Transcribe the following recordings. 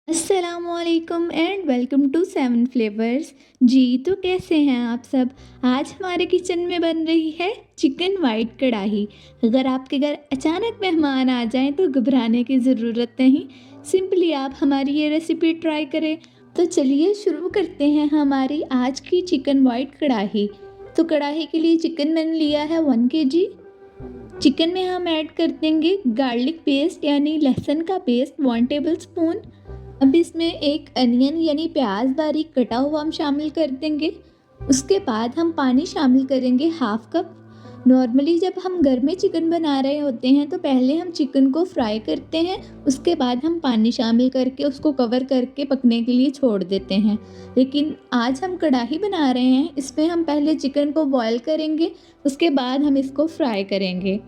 अस्सलामुअलैकुम and welcome to seven flavours. जी तो कैसे हैं आप सब। आज हमारे किचन में बन रही है चिकन वाइट कढ़ाई। अगर आपके घर अचानक मेहमान आ जाएं तो घबराने की ज़रूरत नहीं, सिंपली आप हमारी ये रेसिपी ट्राई करें। तो चलिए शुरू करते हैं हमारी आज की चिकन वाइट कढ़ाई। तो कढ़ाई के लिए चिकन मैंने लिया है 1 kg। चिकन में हम ऐड कर देंगे गार्लिक पेस्ट यानी लहसुन का पेस्ट 1 टेबल स्पून। अब इसमें एक अनियन यानी प्याज बारीक कटा हुआ हम शामिल कर देंगे। उसके बाद हम पानी शामिल करेंगे 1/2 कप। नॉर्मली जब हम घर में चिकन बना रहे होते हैं तो पहले हम चिकन को फ्राई करते हैं, उसके बाद हम पानी शामिल करके उसको कवर करके पकने के लिए छोड़ देते हैं। लेकिन आज हम कढ़ाई बना रहे हैं, इसमें हम पहले चिकन को बॉयल करेंगे, उसके बाद हम इसको फ्राई करेंगे।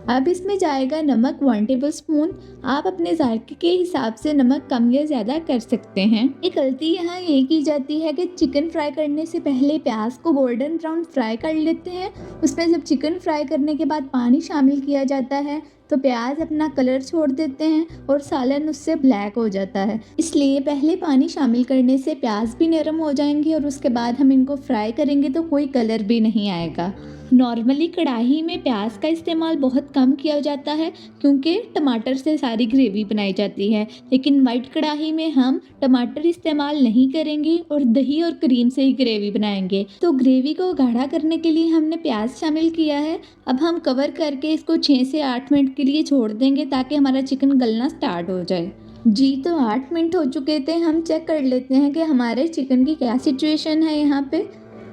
अब इसमें जाएगा नमक 1 टेबल स्पून। आप अपने जायके के हिसाब से नमक कम या ज़्यादा कर सकते हैं। एक गलती यहाँ ये की जाती है कि चिकन फ्राई करने से पहले प्याज को गोल्डन ब्राउन फ्राई कर लेते हैं। उसमें जब चिकन फ्राई करने के बाद पानी शामिल किया जाता है तो प्याज अपना कलर छोड़ देते हैं और सालन उससे ब्लैक हो जाता है। इसलिए पहले पानी शामिल करने से प्याज भी नरम हो जाएंगे और उसके बाद हम इनको फ्राई करेंगे तो कोई कलर भी नहीं आएगा। नॉर्मली कढ़ाई में प्याज का इस्तेमाल बहुत कम किया जाता है क्योंकि टमाटर से सारी ग्रेवी बनाई जाती है, लेकिन वाइट कढ़ाई में हम टमाटर इस्तेमाल नहीं करेंगे और दही और क्रीम से ही ग्रेवी बनाएंगे। तो ग्रेवी को गाढ़ा करने के लिए हमने प्याज शामिल किया है। अब हम कवर करके इसको 6 से 8 मिनट के लिए छोड़ देंगे ताकि हमारा चिकन गलना स्टार्ट हो जाए। जी तो 8 मिनट हो चुके थे। हम चेक कर लेते हैं कि हमारे चिकन की क्या सिचुएशन है। यहाँ पे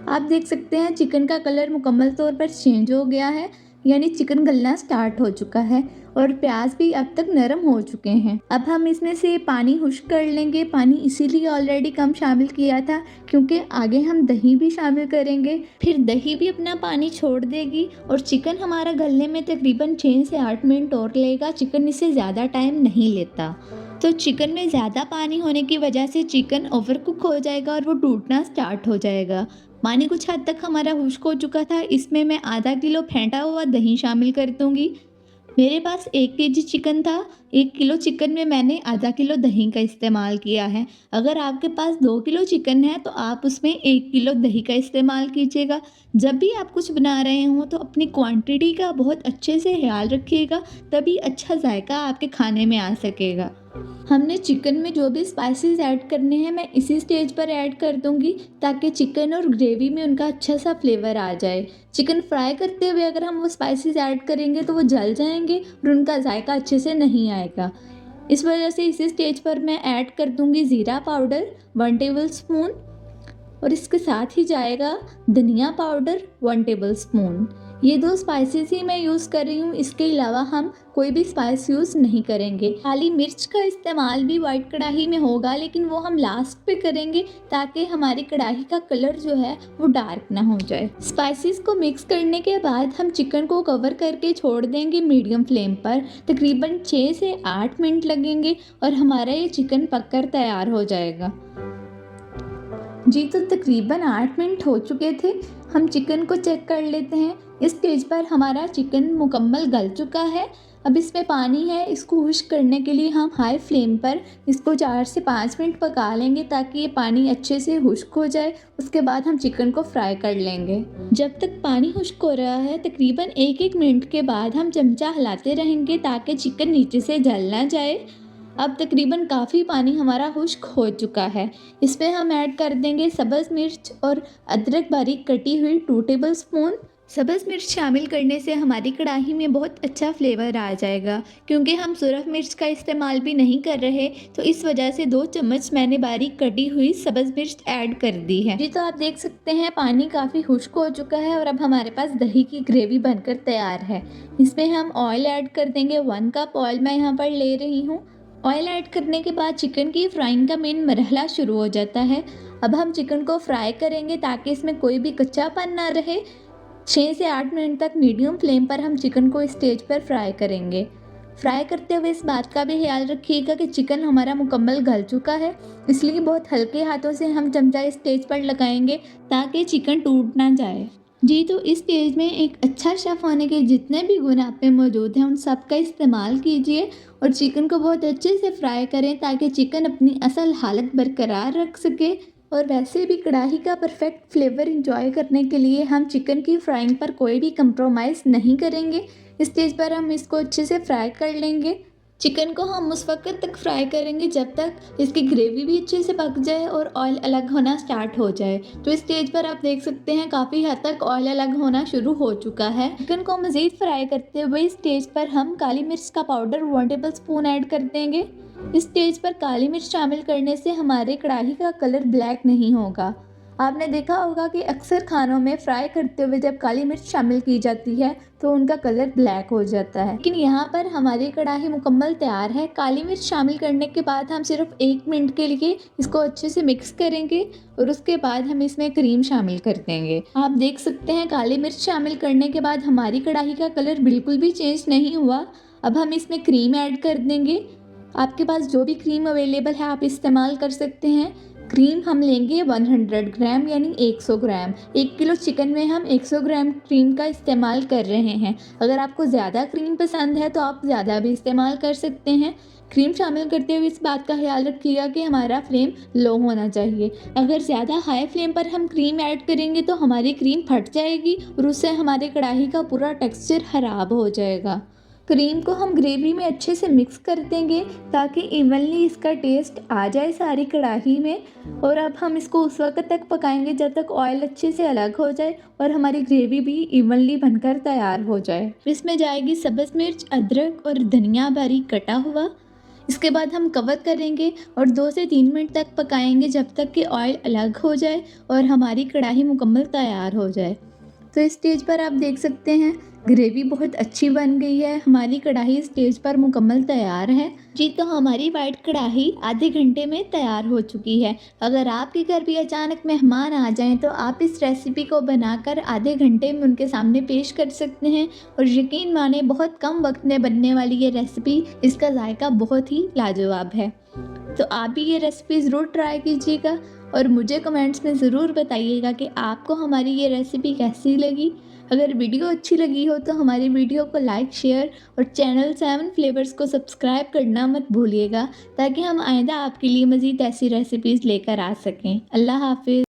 आप देख सकते हैं चिकन का कलर मुकम्मल तौर पर चेंज हो गया है, यानी चिकन गलना स्टार्ट हो चुका है और प्याज भी अब तक नरम हो चुके हैं। अब हम इसमें से पानी खुश्क कर लेंगे। पानी इसीलिए ऑलरेडी कम शामिल किया था क्योंकि आगे हम दही भी शामिल करेंगे, फिर दही भी अपना पानी छोड़ देगी और चिकन हमारा गलने में तकरीबन 6 से 8 मिनट और लेगा। चिकन इससे ज़्यादा टाइम नहीं लेता। तो चिकन में ज़्यादा पानी होने की वजह से चिकन ओवर कुक हो जाएगा और वो टूटना स्टार्ट हो जाएगा। पानी कुछ हद तक हमारा खुश्क हो चुका था। इसमें मैं आधा किलो फेंटा हुआ दही शामिल कर दूंगी। मेरे पास 1 kg चिकन था। 1 किलो चिकन में मैंने आधा किलो दही का इस्तेमाल किया है। अगर आपके पास 2 किलो चिकन है तो आप उसमें 1 किलो दही का इस्तेमाल कीजिएगा। जब भी आप कुछ बना रहे हों तो अपनी क्वांटिटी का बहुत अच्छे से ख्याल रखिएगा, तभी अच्छा जायका आपके खाने में आ सकेगा। हमने चिकन में जो भी स्पाइसेस ऐड करने हैं मैं इसी स्टेज पर ऐड कर दूंगी ताकि चिकन और ग्रेवी में उनका अच्छा सा फ्लेवर आ जाए। चिकन फ्राई करते हुए अगर हम वो स्पाइसेस ऐड करेंगे तो वो जल जाएंगे और उनका जायका अच्छे से नहीं आएगा। इस वजह से इसी स्टेज पर मैं ऐड कर दूंगी ज़ीरा पाउडर 1 टेबल स्पून और इसके साथ ही जाएगा धनिया पाउडर 1 टेबल स्पून। ये 2 स्पाइसेस ही मैं यूज़ कर रही हूँ, इसके अलावा हम कोई भी स्पाइस यूज़ नहीं करेंगे। काली मिर्च का इस्तेमाल भी वाइट कढ़ाई में होगा, लेकिन वो हम लास्ट पे करेंगे ताकि हमारी कढ़ाई का कलर जो है वो डार्क ना हो जाए। स्पाइसेस को मिक्स करने के बाद हम चिकन को कवर करके छोड़ देंगे मीडियम फ्लेम पर। तकरीबन 6 से 8 मिनट लगेंगे और हमारा ये चिकन पककर तैयार हो जाएगा। जी तो तकरीबन 8 मिनट हो चुके थे। हम चिकन को चेक कर लेते हैं। इस स्टेज पर हमारा चिकन मुकम्मल गल चुका है। अब इसमें पानी है, इसको खुश्क करने के लिए हम हाई फ्लेम पर इसको 4 से 5 मिनट पका लेंगे ताकि ये पानी अच्छे से खुश्क हो जाए। उसके बाद हम चिकन को फ्राई कर लेंगे। जब तक पानी खुश्क हो रहा है तकरीबन 1-1 मिनट के बाद हम चमचा हिलाते रहेंगे ताकि चिकन नीचे से जल ना जाए। अब तकरीबन काफ़ी पानी हमारा खुश्क हो चुका है। इसमें हम ऐड कर देंगे सब्ज़ मिर्च और अदरक बारीक कटी हुई 2 टेबल स्पून। सब्ज़ मिर्च शामिल करने से हमारी कढ़ाई में बहुत अच्छा फ्लेवर आ जाएगा। क्योंकि हम सुरख मिर्च का इस्तेमाल भी नहीं कर रहे तो इस वजह से 2 चम्मच मैंने बारीक कटी हुई सब्ज़ मिर्च ऐड कर दी है। जी तो आप देख सकते हैं पानी काफ़ी खुश्क हो चुका है और अब हमारे पास दही की ग्रेवी बनकर तैयार है। इसमें हम ऑयल ऐड कर देंगे। 1 कप ऑयल मैं यहाँ पर ले रही हूँ। ऑयल ऐड करने के बाद चिकन की फ्राइंग का मेन मरहला शुरू हो जाता है। अब हम चिकन को फ्राई करेंगे ताकि इसमें कोई भी कच्चापन ना रहे। 6 से 8 मिनट तक मीडियम फ्लेम पर हम चिकन को इस स्टेज पर फ्राई करेंगे। फ्राई करते हुए इस बात का भी ख्याल रखिएगा कि चिकन हमारा मुकम्मल गल चुका है, इसलिए बहुत हल्के हाथों से हम चमचा इस स्टेज पर लगाएंगे ताकि चिकन टूट ना जाए। जी, तो इस स्टेज में एक अच्छा शेफ़ होने के जितने भी गुण आप में मौजूद हैं, उन सब का इस्तेमाल कीजिए और चिकन को बहुत अच्छे से फ्राई करें ताकि चिकन अपनी असल हालत बरकरार रख सके। और वैसे भी कढ़ाई का परफेक्ट फ्लेवर एंजॉय करने के लिए हम चिकन की फ्राइंग पर कोई भी कंप्रोमाइज़ नहीं करेंगे। इस स्टेज पर हम इसको अच्छे से फ्राई कर लेंगे। चिकन को हम उस वक़्त तक फ्राई करेंगे जब तक इसकी ग्रेवी भी अच्छे से पक जाए और ऑयल अलग होना स्टार्ट हो जाए। तो इस स्टेज पर आप देख सकते हैं काफ़ी हद तक ऑयल अलग होना शुरू हो चुका है। चिकन को मज़ीद फ्राई करते हुए इस स्टेज पर हम काली मिर्च का पाउडर 1 टेबल स्पून ऐड कर देंगे। इस स्टेज पर काली मिर्च शामिल करने से हमारे कढ़ाई का कलर ब्लैक नहीं होगा। आपने देखा होगा कि अक्सर खानों में फ्राई करते हुए जब काली मिर्च शामिल की जाती है तो उनका कलर ब्लैक हो जाता है, लेकिन यहाँ पर हमारी कढ़ाई मुकम्मल तैयार है। काली मिर्च शामिल करने के बाद हम सिर्फ 1 मिनट के लिए इसको अच्छे से मिक्स करेंगे और उसके बाद हम इसमें क्रीम शामिल कर देंगे। आप देख सकते हैं काली मिर्च शामिल करने के बाद हमारी कढ़ाई का कलर बिल्कुल भी चेंज नहीं हुआ। अब हम इसमें क्रीम ऐड कर देंगे। आपके पास जो भी क्रीम अवेलेबल है आप इस्तेमाल कर सकते हैं। क्रीम हम लेंगे 100 ग्राम यानी 100 ग्राम। 1 किलो चिकन में हम 100 ग्राम क्रीम का इस्तेमाल कर रहे हैं। अगर आपको ज़्यादा क्रीम पसंद है तो आप ज़्यादा भी इस्तेमाल कर सकते हैं। क्रीम शामिल करते हुए इस बात का ख्याल रखिएगा कि हमारा फ्लेम लो होना चाहिए। अगर ज़्यादा हाई फ्लेम पर हम क्रीम ऐड करेंगे तो हमारी क्रीम फट जाएगी और उससे हमारे कढ़ाई का पूरा टेक्सचर ख़राब हो जाएगा। क्रीम को हम ग्रेवी में अच्छे से मिक्स कर देंगे ताकि इवनली इसका टेस्ट आ जाए सारी कढ़ाई में। और अब हम इसको उस वक्त तक पकाएंगे जब तक ऑयल अच्छे से अलग हो जाए और हमारी ग्रेवी भी इवनली बनकर तैयार हो जाए। इसमें जाएगी सब्ज़ मिर्च, अदरक और धनिया बारीक कटा हुआ। इसके बाद हम कवर करेंगे और 2 से 3 मिनट तक पकाएंगे जब तक कि ऑयल अलग हो जाए और हमारी कढ़ाई मुकम्मल तैयार हो जाए। तो इस स्टेज पर आप देख सकते हैं ग्रेवी बहुत अच्छी बन गई है। हमारी कढ़ाई स्टेज पर मुकम्मल तैयार है। जी, तो हमारी वाइट कढ़ाई आधे घंटे में तैयार हो चुकी है। अगर आपके घर भी अचानक मेहमान आ जाएं तो आप इस रेसिपी को बनाकर आधे घंटे में उनके सामने पेश कर सकते हैं और यकीन माने बहुत कम वक्त में बनने वाली ये रेसिपी, इसका जायका बहुत ही लाजवाब है। तो आप भी ये रेसिपी ज़रूर ट्राई कीजिएगा और मुझे कमेंट्स में ज़रूर बताइएगा कि आपको हमारी ये रेसिपी कैसी लगी। अगर वीडियो अच्छी लगी हो तो हमारी वीडियो को लाइक, शेयर और चैनल 7 फ्लेवर्स को सब्सक्राइब करना मत भूलिएगा ताकि हम आइंदा आपके लिए मज़ीद ऐसी रेसिपीज़ लेकर आ सकें। अल्लाह हाफ़िज़।